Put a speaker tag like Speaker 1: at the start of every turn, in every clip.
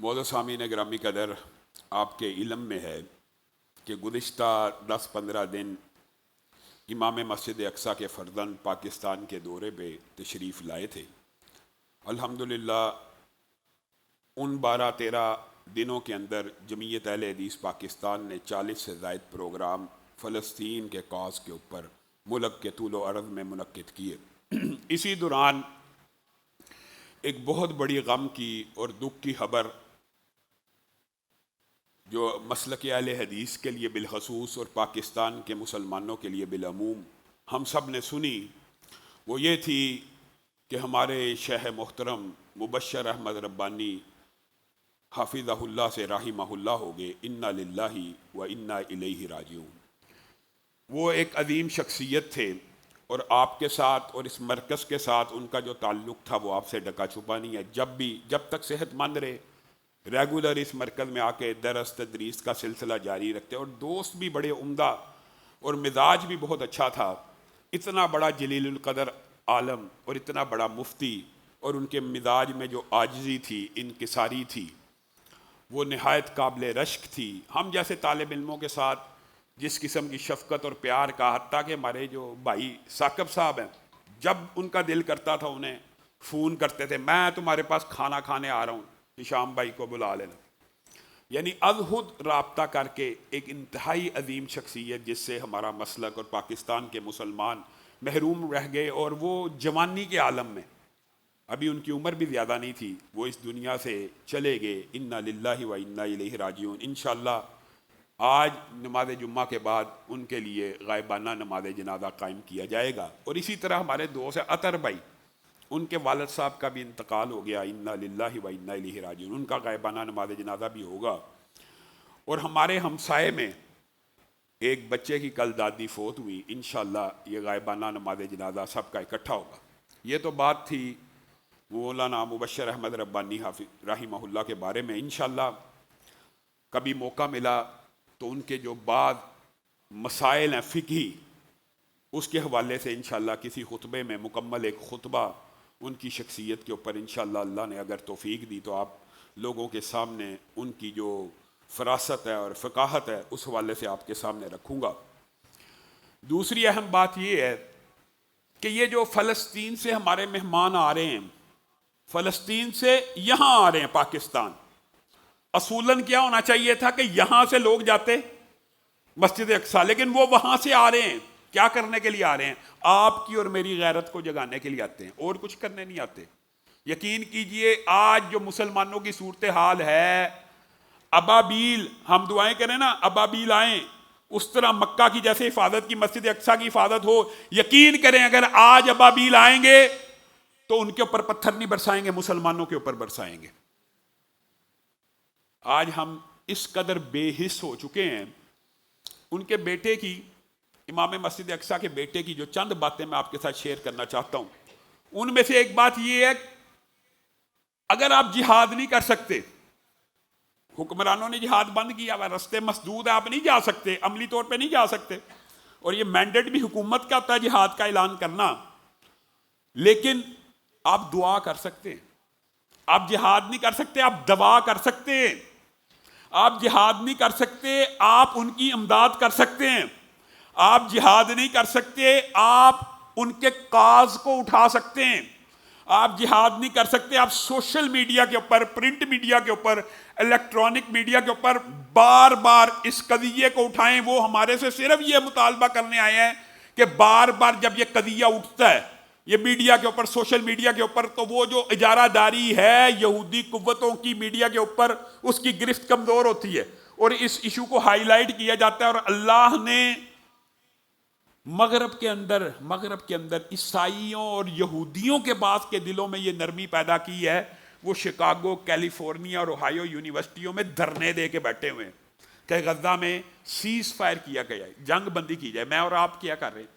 Speaker 1: معزز سامعین گرامی قدر، آپ کے علم میں ہے کہ گزشتہ 10-15 دن امام مسجد اقصیٰ کے فرزند پاکستان کے دورے پہ تشریف لائے تھے۔ الحمدللہ ان 12-13 دنوں کے اندر جمعیت اہل حدیث پاکستان نے 40 سے زائد پروگرام فلسطین کے کاز کے اوپر ملک کے طول و عرض میں منعقد کیے۔ اسی دوران ایک بہت بڑی غم کی اور دکھ کی خبر جو مسلک اہل حدیث کے لیے بالخصوص اور پاکستان کے مسلمانوں کے لیے بالعموم ہم سب نے سنی، وہ یہ تھی کہ ہمارے شیخ محترم مبشر احمد ربانی حافظہ اللہ سے رحمہ اللہ ہو گئے۔ انا للہ و انا الیہ راجعون۔ وہ ایک عظیم شخصیت تھے اور آپ کے ساتھ اور اس مرکز کے ساتھ ان کا جو تعلق تھا وہ آپ سے ڈکا چھپا نہیں ہے۔ جب تک صحت مند رہے ریگولر اس مرکز میں آ کے درس تدریس کا سلسلہ جاری رکھتے، اور دوست بھی بڑے عمدہ اور مزاج بھی بہت اچھا تھا۔ اتنا بڑا جلیل القدر عالم اور اتنا بڑا مفتی، اور ان کے مزاج میں جو عاجزی تھی، انکساری تھی، وہ نہایت قابل رشک تھی۔ ہم جیسے طالب علموں کے ساتھ جس قسم کی شفقت اور پیار کا، حتیٰ کہ ہمارے جو بھائی ثاقب صاحب ہیں، جب ان کا دل کرتا تھا انہیں فون کرتے تھے، میں تمہارے پاس کھانا کھانے آ رہا ہوں، شام بھائی کو بلا لینا۔ یعنی از خود رابطہ کر کے ایک انتہائی عظیم شخصیت جس سے ہمارا مسلک اور پاکستان کے مسلمان محروم رہ گئے، اور وہ جوانی کے عالم میں، ابھی ان کی عمر بھی زیادہ نہیں تھی، وہ اس دنیا سے چلے گئے۔ انا للہ و انا الیہ راجعون۔ انشاءاللہ آج نماز جمعہ کے بعد ان کے لیے غائبانہ نماز جنازہ قائم کیا جائے گا، اور اسی طرح ہمارے دوست عطر بھائی، ان کے والد صاحب کا بھی انتقال ہو گیا۔ انا للہ و انا الیہ راجعون۔ ان کا غائبانہ نماز جنازہ بھی ہوگا۔ اور ہمارے ہمسائے میں ایک بچے کی کل دادی فوت ہوئی، انشاءاللہ یہ غائبانہ نماز جنازہ سب کا اکٹھا ہوگا۔ یہ تو بات تھی مولانا مبشر احمد ربانی حافظ رحمہ اللہ کے بارے میں۔ انشاءاللہ کبھی موقع ملا تو ان کے جو بعض مسائل ہیں فقہی، اس کے حوالے سے انشاءاللہ کسی خطبے میں مکمل ایک خطبہ ان کی شخصیت کے اوپر انشاءاللہ اللہ نے اگر توفیق دی تو آپ لوگوں کے سامنے ان کی جو فراست ہے اور فقاہت ہے اس حوالے سے آپ کے سامنے رکھوں گا۔ دوسری اہم بات یہ ہے کہ یہ جو فلسطین سے ہمارے مہمان آ رہے ہیں، فلسطین سے یہاں آ رہے ہیں پاکستان، اصولاً کیا ہونا چاہیے تھا کہ یہاں سے لوگ جاتے مسجد اقصیٰ، لیکن وہ وہاں سے آ رہے ہیں۔ کیا کرنے کے لیے آ رہے ہیں؟ آپ کی اور میری غیرت کو جگانے کے لیے آتے ہیں، اور کچھ کرنے نہیں آتے۔ یقین کیجئے آج جو مسلمانوں کی صورتحال ہے، ابابیل، ہم دعائیں کریں نا ابابیل آئیں، اس طرح مکہ کی جیسے حفاظت کی، مسجد اقصیٰ کی حفاظت ہو۔ یقین کریں اگر آج ابابیل آئیں گے تو ان کے اوپر پتھر نہیں برسائیں گے، مسلمانوں کے اوپر برسائیں گے۔ آج ہم اس قدر بے حس ہو چکے ہیں۔ ان کے بیٹے کی، امام مسجد اقصیٰ کے بیٹے کی جو چند باتیں میں آپ کے ساتھ شیئر کرنا چاہتا ہوں، ان میں سے ایک بات یہ ہے، اگر آپ جہاد نہیں کر سکتے، حکمرانوں نے جہاد بند کیا ہوا، رستے مسدود ہیں، آپ نہیں جا سکتے، عملی طور پہ نہیں جا سکتے، اور یہ مینڈیٹ بھی حکومت کا ہوتا ہے جہاد کا اعلان کرنا، لیکن آپ دعا کر سکتے ہیں۔ آپ جہاد نہیں کر سکتے، آپ دعا کر سکتے ہیں۔ آپ جہاد نہیں کر سکتے، آپ ان کی امداد کر سکتے ہیں۔ آپ جہاد نہیں کر سکتے، آپ ان کے کاز کو اٹھا سکتے ہیں۔ آپ جہاد نہیں کر سکتے، آپ سوشل میڈیا کے اوپر، پرنٹ میڈیا کے اوپر، الیکٹرانک میڈیا کے اوپر بار بار اس قضیے کو اٹھائیں۔ وہ ہمارے سے صرف یہ مطالبہ کرنے آئے ہیں کہ بار بار جب یہ قضیہ اٹھتا ہے یہ میڈیا کے اوپر، سوشل میڈیا کے اوپر، تو وہ جو اجارہ داری ہے یہودی قوتوں کی میڈیا کے اوپر، اس کی گرفت کمزور ہوتی ہے، اور اس ایشو کو ہائی لائٹ کیا جاتا ہے۔ اور اللہ نے مغرب کے اندر عیسائیوں اور یہودیوں کے بعض کے دلوں میں یہ نرمی پیدا کی ہے، وہ شکاگو، کیلیفورنیا اور اوہایو یونیورسٹیوں میں دھرنے دے کے بیٹھے ہوئے ہیں کہ غزہ میں سیز فائر کیا گیا ہے، جنگ بندی کی جائے۔ میں اور آپ کیا کر رہے ہیں؟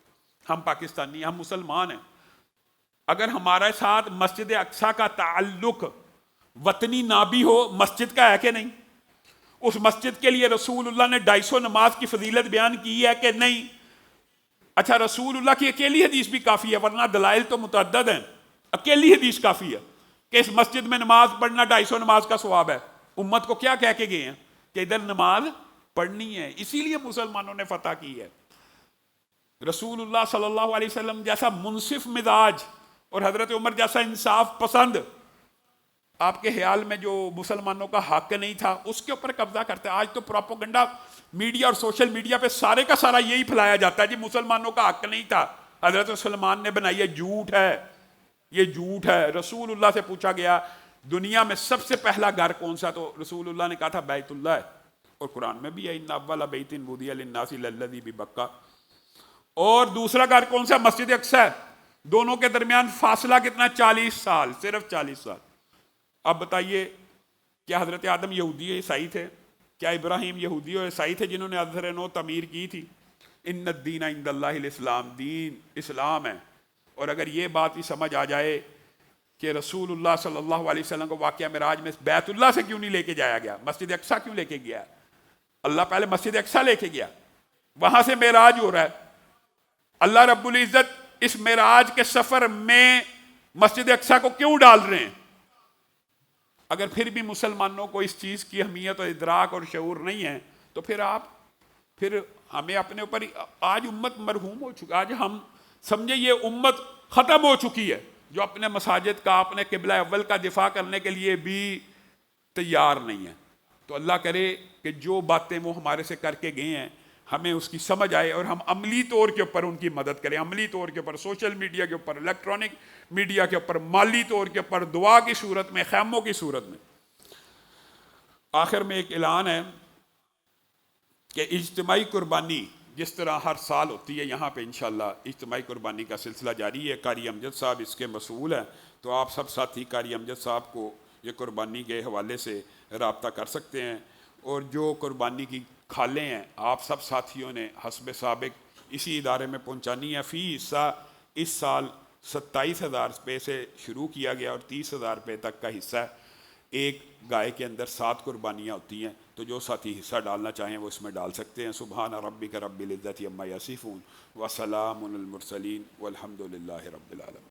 Speaker 1: ہم پاکستانی، ہم مسلمان ہیں۔ اگر ہمارے ساتھ مسجد اقصیٰ کا تعلق وطنی نہ بھی ہو، مسجد کا ہے کہ نہیں؟ اس مسجد کے لیے رسول اللہ نے 250 نماز کی فضیلت بیان کی ہے کہ نہیں؟ اچھا، رسول اللہ کی اکیلی حدیث بھی کافی ہے، ورنہ دلائل تو متعدد ہیں۔ اکیلی حدیث کافی ہے کہ اس مسجد میں نماز پڑھنا 250 نماز کا ثواب ہے۔ امت کو کیا کہہ کے گئے ہیں کہ ادھر نماز پڑھنی ہے. اسی لیے مسلمانوں نے فتح کی ہے. رسول اللہ صلی اللہ علیہ وسلم جیسا منصف مزاج اور حضرت عمر جیسا انصاف پسند آپ کے خیال میں جو مسلمانوں کا حق نہیں تھا اس کے اوپر قبضہ کرتے ہیں. آج تو پروپیگنڈا میڈیا اور سوشل میڈیا پہ سارے کا سارا یہی پھیلایا جاتا ہے جی مسلمانوں کا حق نہیں تھا, حضرت سلمان نے بنائی ہے. جھوٹ ہے, یہ جھوٹ ہے. رسول اللہ سے پوچھا گیا دنیا میں سب سے پہلا گھر کون سا, تو رسول اللہ نے کہا تھا بیت اللہ ہے, اور قرآن میں بھی ہے ان اول بیت وضع للناس للذی ببکہ. اور دوسرا گھر کون سا, مسجد اقصی ہے. دونوں کے درمیان فاصلہ کتنا, 40 سال, صرف 40 سال. اب بتائیے کیا حضرت آدم یہودی عیسائی تھے؟ کیا ابراہیم یہودی اور عیسائی تھے جنہوں نے ازہر نو تعمیر کی تھی؟ ان الدین عند اللہ الاسلام, دین اسلام ہے. اور اگر یہ بات ہی سمجھ آ جائے کہ رسول اللہ صلی اللہ علیہ وسلم کو واقعہ معراج میں بیت اللہ سے کیوں نہیں لے کے جایا گیا, مسجد اقصی کیوں لے کے گیا؟ اللہ پہلے مسجد اقصی لے کے گیا, وہاں سے معراج ہو رہا ہے. اللہ رب العزت اس معراج کے سفر میں مسجد اقصی کو کیوں ڈال رہے ہیں؟ اگر پھر بھی مسلمانوں کو اس چیز کی اہمیت اور ادراک اور شعور نہیں ہے تو پھر ہمیں اپنے اوپر, آج امت مرحوم ہو چکا, آج ہم سمجھے یہ امت ختم ہو چکی ہے جو اپنے مساجد کا, اپنے قبلہ اول کا دفاع کرنے کے لیے بھی تیار نہیں ہے. تو اللہ کرے کہ جو باتیں وہ ہمارے سے کر کے گئے ہیں ہمیں اس کی سمجھ آئے اور ہم عملی طور کے اوپر ان کی مدد کریں, عملی طور کے اوپر, سوشل میڈیا کے اوپر, الیکٹرانک میڈیا کے اوپر, مالی طور کے اوپر, دعا کی صورت میں, خیموں کی صورت میں. آخر میں ایک اعلان ہے کہ اجتماعی قربانی جس طرح ہر سال ہوتی ہے یہاں پہ انشاءاللہ اجتماعی قربانی کا سلسلہ جاری ہے. قاری امجد صاحب اس کے مسئول ہیں, تو آپ سب ساتھی قاری امجد صاحب کو یہ قربانی کے حوالے سے رابطہ کر سکتے ہیں. اور جو قربانی کی کھالیں ہیں آپ سب ساتھیوں نے حسب سابق اسی ادارے میں پہنچانی ہے. فی حصہ اس سال 27,000 روپے سے شروع کیا گیا اور 30,000 روپے تک کا حصہ ہے. ایک گائے کے اندر 7 قربانیاں ہوتی ہیں, تو جو ساتھی حصہ ڈالنا چاہیں وہ اس میں ڈال سکتے ہیں. سبحان ربک رب العزت عما یصفون وسلام علی المرسلین والحمد للہ رب العالمین.